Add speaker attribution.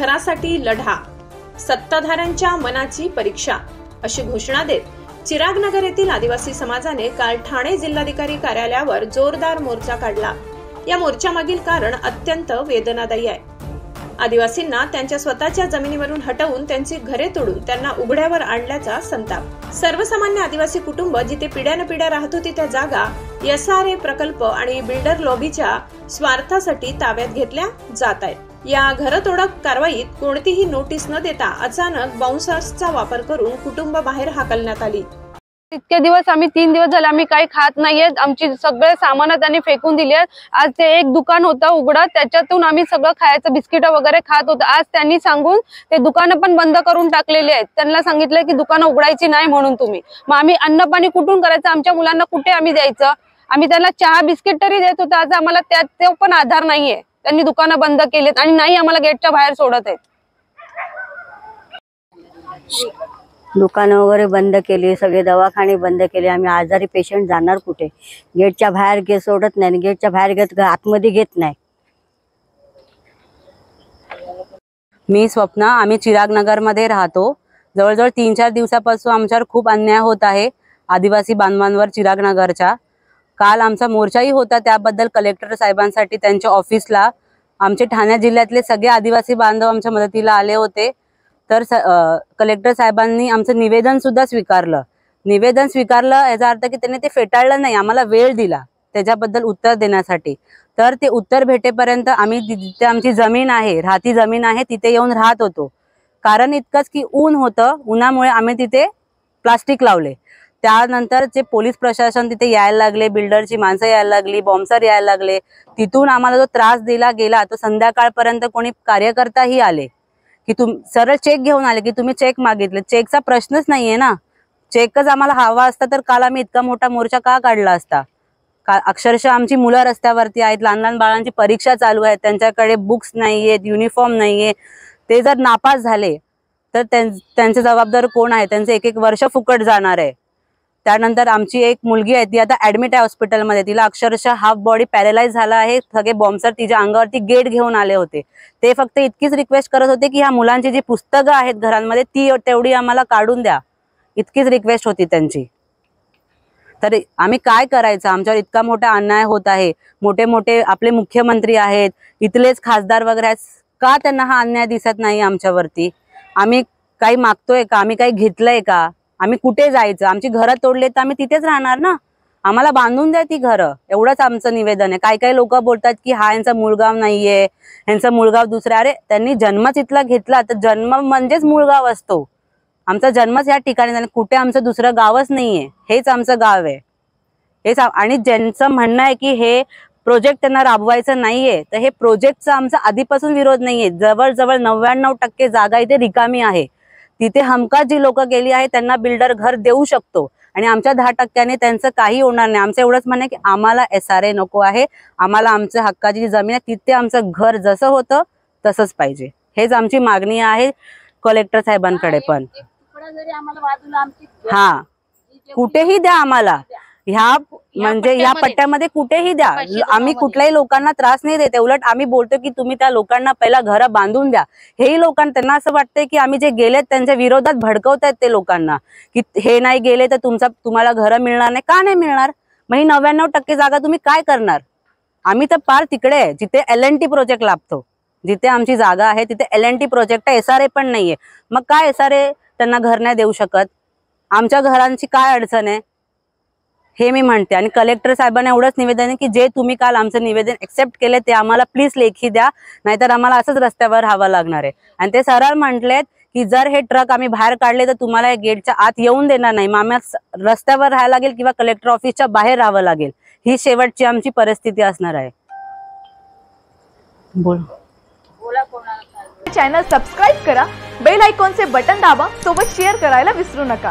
Speaker 1: घरासाठी लढा, सत्ताधाऱ्यांच्या मनाची परीक्षा अशी घोषणा देत चिरागनगर येथील आदिवासी समाजाने काल ठाणे जिल्हाधिकारी कार्यालयावर जोरदार मोर्चा काढला। या मोर्चामागील कारण अत्यंत वेदनादायी आहे। आदिवासींना त्यांच्या स्वतःच्या जमिनीवरून हटवून त्यांची घरे तोडून त्यांना उघड्यावर आणल्याचा संताप। सर्वसामान्य आदिवासी कुटुंब जिथे पिढ्यानपिढ्या राहत होती त्या जागा SRA प्रकल्प आणि बिल्डर लॉबीच्या स्वार्थासाठी ताब्यात घेतल्या जात आहेत। या घरतोडक कारवाईत कोणतीही नोटीस न देता अचानक बाउन्सर्सचा वापर करून कुटुंब बाहेर हाकलण्यात आली।
Speaker 2: इतके दिवस आम्ही 3 दिवस झाले आम्ही काही खात नाहीयेत। आमची सगळे सामान त्यांनी फेकून दिली आहेत। आज ते एक दुकान होतं उघडं, त्याच्यातून आम्ही सगळं खायचं बिस्किट वगैरे खात होतो। आज त्यांनी सांगून ते दुकानं पण बंद करून टाकलेले आहेत। त्यांना सांगितलं की दुकानं उघडायची नाही म्हणून तुम्ही। मग आम्ही अन्न पाणी कुठून करायचं? आमच्या मुलांना कुठे आम्ही द्यायचं? आम्ही त्यांना चहा बिस्किट तरी देत होतो, आज आम्हाला त्यात पण आधार नाहीये। त्यांनी दुकानं बंद केलीत आणि नाही आम्हाला गेटच्या बाहेर सोडत आहेत।
Speaker 3: दुकानं वगैरे बंद केली, सगळे दवाखाने बंद केले। आम्ही आजारी पेशंट जाणार कुठे? गेटच्या बाहेर सोडत नाही, गेटच्या बाहेर घेत आतमध्ये घेत नाही।
Speaker 4: मी स्वप्ना, आम्ही चिरागनगर मध्ये राहतो। जवळजवळ 3-4 दिवसापासून आमच्यावर खूप अन्याय होत आहे आदिवासी बांधवांवर चिरागनगरच्या। काल आमचा मोर्चाही होता, त्याबद्दल कलेक्टर साहेबांसाठी त्यांच्या ऑफिसला आमचे ठाणे जिल्ह्यातले सगळे आदिवासी बांधव आमच्या मदतीला आले होते। तर कलेक्टर साहेबांनी आमचं निवेदन सुद्धा स्वीकारलं। निवेदन स्वीकारलं याचा अर्थ की त्यांनी ते फेटाळलं नाही, आम्हाला वेळ दिला त्याच्याबद्दल उत्तर देण्यासाठी। तर ते उत्तर भेटेपर्यंत आम्ही जिथे आमची जमीन आहे, राहती जमीन आहे, तिथे येऊन राहत होतो। कारण इतकंच की ऊन होतं, उन्हामुळे आम्ही तिथे प्लास्टिक लावले। त्यानंतर जे पोलीस प्रशासन तिथे यायला लागले, बिल्डरची माणसं यायला लागली, बॉम्बसर यायला लागले। तिथून आम्हाला जो त्रास दिला गेला तो संध्याकाळपर्यंत कोणी कार्यकर्ताही आले की सरळ चेक घेऊन आले की तुम्ही चेक मागितले। चेकचा प्रश्नच नाहीये ना, चेकच आम्हाला हवा असता तर काल आम्ही इतका मोठा मोर्चा का काढला असता? अक्षरशः आमची मुलं रस्त्यावरती आहेत, लहान लहान बाळांची परीक्षा चालू आहेत, त्यांच्याकडे बुक्स नाहीयेत, युनिफॉर्म नाहीये। ते जर नापास झाले तर त्यांचे जबाबदार कोण आहे? त्यांचे 1-1 वर्ष फुकट जाणार आहे। त्यानंतर आमची एक मुलगी आहे, ती आता ऍडमिट आहे हॉस्पिटलमध्ये। तिला अक्षरशः हाफ बॉडी पॅरालाइज झाला आहे। सगळे बॉम्बसर तिच्या अंगावरती गेट घेऊन आले होते। ते फक्त इतकीच रिक्वेस्ट करत होते की ह्या मुलांची जी पुस्तकं आहेत घरांमध्ये ती तेवढी आम्हाला काढून द्या, इतकीच रिक्वेस्ट होती त्यांची। तर आम्ही काय करायचं? आमच्यावर इतका मोठा अन्याय होत आहे। मोठे मोठे आपले मुख्यमंत्री आहेत, इथलेच खासदार वगैरे आहेत, का त्यांना हा अन्याय दिसत नाही आमच्यावरती? आम्ही काही मागतोय का? आम्ही काही घेतलंय का? आम्ही कुठे जायचं? आमची घरं तोडले तर आम्ही तिथेच राहणार ना, आम्हाला बांधून द्या ती घरं, एवढंच आमचं निवेदन आहे। काही लोक बोलतात की हा यांचा मूळगाव नाहीये, यांचा मूळगाव दुसरा। अरे त्यांनी जन्मच इथला घेतला तर जन्म म्हणजेच मूळगाव असतो। आमचा जन्मच या ठिकाणी झाला, कुठे आमचं दुसरं गावच नाहीये, हेच आमचं गाव आहे। हेच आणि ज्यांचं म्हणणं आहे की हे प्रोजेक्ट त्यांना राबवायचं नाहीये, तर हे प्रोजेक्टचा आमचा आधीपासून विरोध नाहीये। जवळजवळ 99% जागा इथे रिकामी आहे। तिथे हमखास जी लोक गेली आहे त्यांना बिल्डर घर देऊ शकतो आणि आमच्या 10% त्यांचं काही होणार नाही। आमचं एवढंच म्हणणं आहे की आम्हाला SRA नको आहे, आम्हाला आमच्या हक्काची जी जमीन आहे तिथे आमचं घर जसं होतं तसंच पाहिजे। हेच आमची मागणी आहे कलेक्टर साहेबांकडे पण। हा, कुठेही द्या आम्हाला, ह्या म्हणजे ह्या पट्ट्यामध्ये कुठेही द्या। आम्ही कुठल्याही लोकांना त्रास नाही देत, उलट आम्ही बोलतो की तुम्ही त्या लोकांना पहिला घर बांधून द्या। हेही लोकांना त्यांना असं वाटतंय की आम्ही जे गेलेत त्यांच्या विरोधात भडकवतायत ते लोकांना की हे नाही गेले तर तुम्हाला घर मिळणार नाही। का नाही मिळणार? मग ही 99% जागा तुम्ही काय करणार? आम्ही तर पार तिकडे आहे जिथे LNT प्रोजेक्ट लागतो, जिथे आमची जागा आहे तिथे LNT प्रोजेक्ट आहे, SRA पण नाहीये। मग काय SRA त्यांना घर नाही देऊ शकत? आमच्या घरांची काय अडचण आहे हे मी म्हणते। आणि कलेक्टर साहेबांना एवढंच निवेदन आहे की जे तुम्ही काल आमचं निवेदन एक्सेप्ट केले ते आम्हाला प्लीज लेखी द्या, नाहीतर आम्हाला असंच रस्त्यावर राहावं लागणार आहे। आणि ते सरळ म्हटलेत की जर हे ट्रक आम्ही बाहेर काढले तर तुम्हाला गेटच्या आत येऊन देणार नाही, मग आम्हाला रस्त्यावर राहायला लागेल किंवा कलेक्टर ऑफिसच्या बाहेर राहावं लागेल। ही शेवटची आमची परिस्थिती असणार आहे।
Speaker 5: चॅनल सबस्क्राइब करा, बेल आयकॉनचे बटन दाबा, सोबत शेअर करायला विसरू नका।